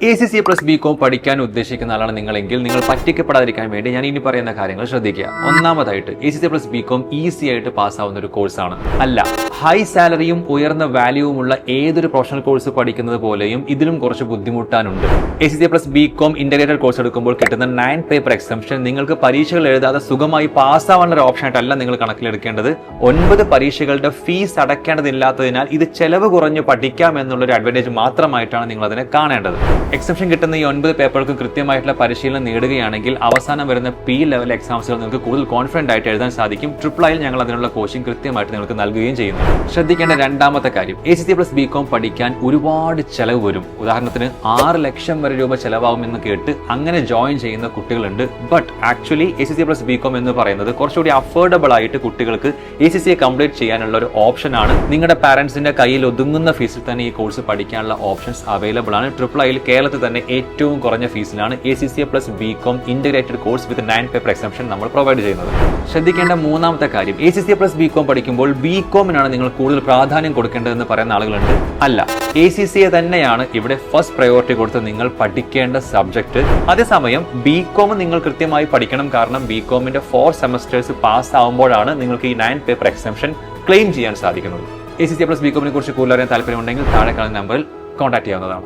ACCA plus BCom പഠിക്കാൻ ഉദ്ദേശിക്കുന്ന ആളാണ് നിങ്ങളെങ്കിൽ നിങ്ങൾ പറ്റിക്കപ്പെടാതിരിക്കാൻ വേണ്ടി ഞാൻ ഇനി പറയുന്ന കാര്യങ്ങൾ ശ്രദ്ധിക്കുക. ഒന്നാമതായിട്ട് ACCA പ്ലസ് ബികോം ഈസി ആയിട്ട് പാസ്സാവുന്ന ഒരു കോഴ്സാണ്. അല്ല, ഹൈ സാലറിയും ഉയർന്ന വാല്യൂവുമുള്ള ഏതൊരു പ്രൊഫഷണൽ കോഴ്സ് പഠിക്കുന്നത് പോലെയും ഇതിലും കുറച്ച് ബുദ്ധിമുട്ടാനുണ്ട്. ACCA plus BCom integrated course എടുക്കുമ്പോൾ കിട്ടുന്ന 9 പേപ്പർ എക്സംഷൻ നിങ്ങൾക്ക് പരീക്ഷകൾ എഴുതാതെ സുഖമായി പാസ്സാവാനുള്ള ഒരു ഓപ്ഷൻ ആയിട്ടല്ല നിങ്ങൾ കണക്കിലെടുക്കേണ്ടത്. 9 പരീക്ഷകളുടെ ഫീസ് അടയ്ക്കേണ്ടതില്ലാത്തതിനാൽ ഇത് ചെലവ് കുറഞ്ഞ് പഠിക്കാം എന്നുള്ളൊരു അഡ്വാൻറ്റേജ് മാത്രമായിട്ടാണ് നിങ്ങൾ അതിനെ കാണേണ്ടത്. എക്സംഷൻ കിട്ടുന്ന ഈ 9 പേപ്പർക്ക് കൃത്യമായിട്ടുള്ള പരിശീലനം നേടുകയാണെങ്കിൽ അവസാനം വരുന്ന P ലെവൽ എക്സാംസുകൾ നിങ്ങൾക്ക് കൂടുതൽ കോൺഫിഡന്റ് ആയിട്ട് എഴുതാൻ സാധിക്കും. ട്രിപ്പിൾ ഞങ്ങൾ അതിനുള്ള കോച്ചിങ് കൃത്യമായിട്ട് നിങ്ങൾക്ക് നൽകുകയും ചെയ്യുന്നു. ശ്രദ്ധിക്കേണ്ട രണ്ടാമത്തെ കാര്യം, ACCA പ്ലസ് ബികോം പഠിക്കാൻ ഒരുപാട് ചെലവ് വരും. ഉദാഹരണത്തിന് 6 ലക്ഷം വരെ രൂപ ചെലവാകുമെന്ന് കേട്ട് അങ്ങനെ ജോയിൻ ചെയ്യുന്ന കുട്ടികളുണ്ട്. But actually ACCA plus BCom എന്ന് പറയുന്നത് കുറച്ചുകൂടി അഫോർഡബിൾ ആയിട്ട് കുട്ടികൾക്ക് ACCA കംപ്ലീറ്റ് ചെയ്യാനുള്ള ഒരു ഓപ്ഷൻ ആണ്. നിങ്ങളുടെ പാരന്റ്സിന്റെ കയ്യിൽ ഒതുങ്ങുന്ന ഫീസിൽ തന്നെ ഈ കോഴ്സ് പഠിക്കാനുള്ള ഓപ്ഷൻസ് അവൈലബിൾ ആണ്. ട്രിപ്പിൾ കേരളത്തിൽ തന്നെ ഏറ്റവും കുറഞ്ഞ ഫീസിലാണ് ACCA plus BCom integrated course with 9 paper exemption നമ്മൾ പ്രൊവൈഡ് ചെയ്യുന്നത്. ശ്രദ്ധിക്കേണ്ട മൂന്നാമത്തെ കാര്യം, ACCA പ്ലസ് ബികോം പഠിക്കുമ്പോൾ ബികോമിനാണ് നിങ്ങൾ കൂടുതൽ പ്രാധാന്യം കൊടുക്കേണ്ടതെന്ന് പറയുന്ന ആളുകളുണ്ട്. അല്ല, ACCA തന്നെയാണ് ഇവിടെ ഫസ്റ്റ് പ്രയോറിറ്റി കൊടുത്ത് നിങ്ങൾ പഠിക്കേണ്ട സബ്ജക്ട്. അതേസമയം ബികോം നിങ്ങൾ കൃത്യമായി പഠിക്കണം. കാരണം ബികോമിന്റെ 4 സെമസ്റ്റേഴ്സ് പാസ് ആവുമ്പോഴാണ് നിങ്ങൾക്ക് ഈ 9 പേപ്പർ എക്സംഷൻ ക്ലെയിം ചെയ്യാൻ സാധിക്കുന്നത്. ACCA പ്ലസ് ബികോമിനെ കുറിച്ച് കൂടുതൽ അറിയാൻ താല്പര്യമുണ്ടെങ്കിൽ താഴെ കാണുന്ന നമ്പറിൽ കോൺടാക്ട് ചെയ്യാവുന്നതാണ്.